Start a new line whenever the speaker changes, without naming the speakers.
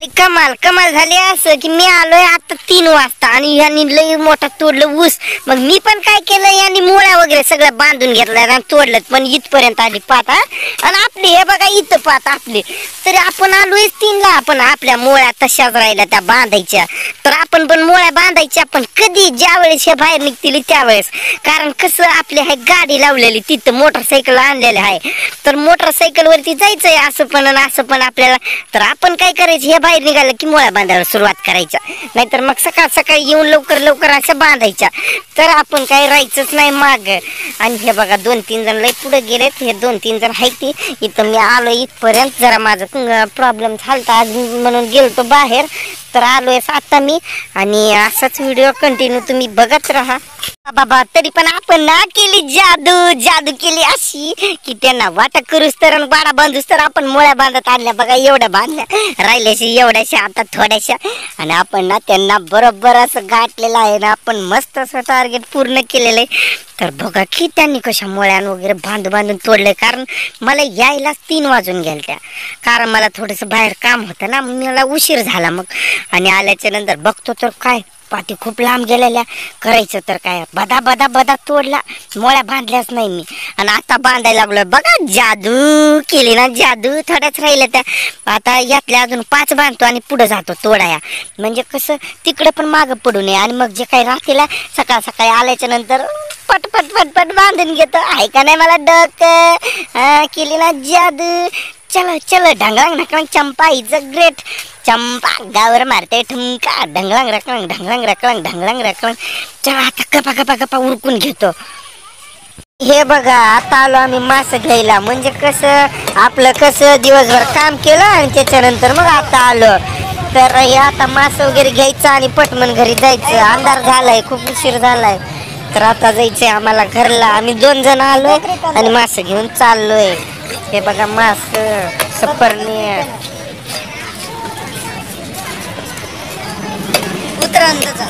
कमाल कमाल झाली असं की मी आलोय आता 3 वाजता आणि यांनी लई मोठा तोडलं ऊस. मग मी पण काय केलं, यांनी मुळा वगैरे सगळं बांधून घेतला आणि तोडलं. पण इथपर्यंत आली पाता आणि आपली हे बघा इथं पात आपली. तरी आपण आलोय 3ला. आपण आपल्या मुळ्या तशाच राहिल्या त्या बांधायच्या. तर आपण पण मुळ्या बांधायच्या, पण कधी ज्या वेळेस हे बाहेर निघतील त्यावेळेस. कारण कसं आपली आहे गाडी लावलेली तिथं, मोटरसायकल आणलेले आहे. तर मोटरसायकल वरती जायचंय असं पण आणि असं पण आपल्याला. तर आपण काय करायचं, हे बाहेर निघालं की मुळ्या बांधायला सुरुवात करायच्या. नाहीतर मग सकाळ सकाळी येऊन लवकर लवकर अशा बांधायच्या. तर आपण काय राहायचंच नाही माग. आणि हे बघा 2-3 जण लई पुढे गेलेत. हे 2-3 जण आहेत ती. इथं मी आलो इथपर्यंत. जरा माझं प्रॉब्लेम झालता आज म्हणून गेलतो बाहेर. तर आलोय आता मी. आणि असाच व्हिडिओ कंटिन्यू तुम्ही बघत राहा बाबा. तरी पण आपण ना केली जादू जादू केली अशी की त्यांना वाटा करूस तर आणि बाडा बांधूस तर आपण मुळ्या बांधत आणल्या. बघा एवढ्या बांधल्या, राहिल्याशी एवढ्याशा आता थोड्याशा. आणि आपण ना त्यांना बरोबर असं गाठलेलं आहे ना. आपण मस्त असं टार्गेट पूर्ण केलेलं आहे. तर बघा की त्यांनी कशा मुळ्यान वगैरे बांधून तोडले. कारण मला यायलाच 3 वाजून गेलत्या. कारण मला थोडंसं बाहेर काम होतं ना, मला उशीर झाला. मग आणि आल्याच्या नंतर बघतो तर काय पाठी खूप लांब गेलेल्या. करायचं तर काय, बदा बदा बदा तोडला. मुळ्या बांधल्याच नाही मी. आणि आता बांधायला लागलो. बघा जादू केली ना जादू. थोड्याच राहिल्या त्या. आता यातल्या अजून 5 बांधतो आणि पुढे जातो तोडाया. म्हणजे कसं तिकडे पण मागं पडू नये. आणि मग जे काही राहतील सकाळ सकाळी आल्याच्या नंतर पट पट पट पट बांधून घेतो. आहे का नाही मला डोकं. केली ना जादू. चलो चलो ढंगळंग ढकलंग चंपा इज अ ग्रेट. चंपा गावर मारते ठुमका. ढंगळंग रकलंग ढंगळंग रकलंग ढंगळंग रकलंग. चला आता गपा गपा गपा उरकून घेतो. हे बघा आता आलो आम्ही मासे घ्यायला. म्हणजे कसं आपलं कसं दिवसभर काम केलं आणि त्याच्यानंतर मग आता आलो. तर हे आता मासे वगैरे घ्यायचं आणि पटमन घरी जायचं. अंधार झालाय, खूप उशीर झालाय. तर आता जायचंय आम्हाला घरला. आम्ही 2 जण आलोय आणि मासे घेऊन चाललोय. हे बघा मास सपरणे उतरांचा